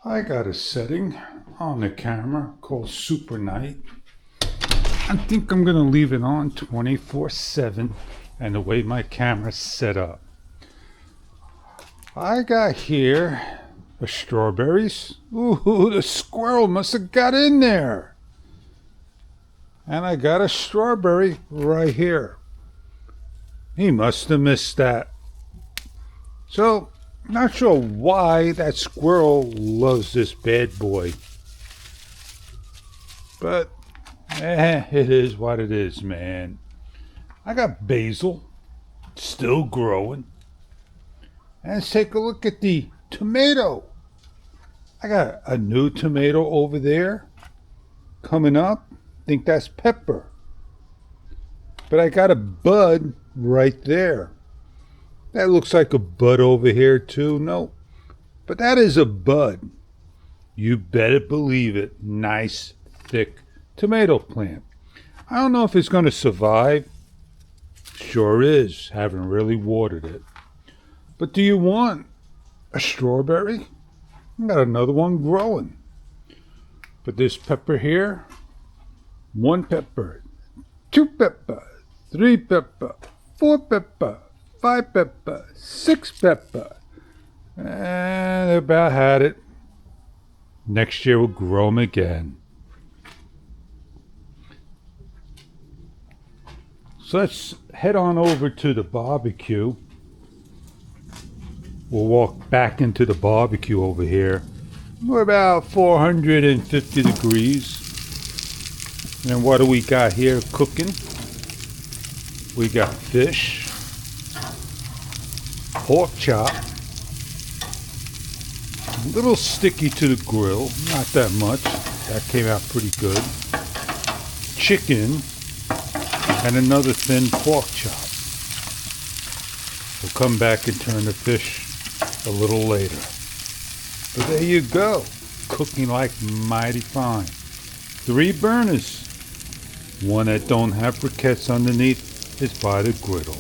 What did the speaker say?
I got a setting on the camera called Super Night. I think I'm gonna leave it on 24/7 and the way my camera's set up. I got here the strawberries. Ooh, the squirrel must have got in there. And I got a strawberry right here. He must have missed that. So, not sure why that squirrel loves this bad boy. But, it is what it is, man. I got basil, still growing. And let's take a look at the tomato. I got a new tomato over there coming up. Think that's pepper. But I got a bud right there. That looks like a bud over here too. No, but that is a bud. You better believe it. Nice, thick tomato plant. I don't know if it's going to survive. Sure is. Haven't really watered it. But do you want a strawberry? I got another one growing. But this pepper here, 1 pepper, 2 pepper, 3 pepper, 4 pepper, 5 pepper, 6 pepper. And about had it. Next year we'll grow them again. So let's head on over to the barbecue. We'll walk back into the barbecue over here. We're about 450 degrees. And what do we got here cooking? We got fish, pork chop, a little sticky to the grill, not that much. That came out pretty good. Chicken, and another thin pork chop. We'll come back and turn the fish a little later. But there you go, cooking like mighty fine. 3 burners. One that don't have briquettes underneath is by the griddle.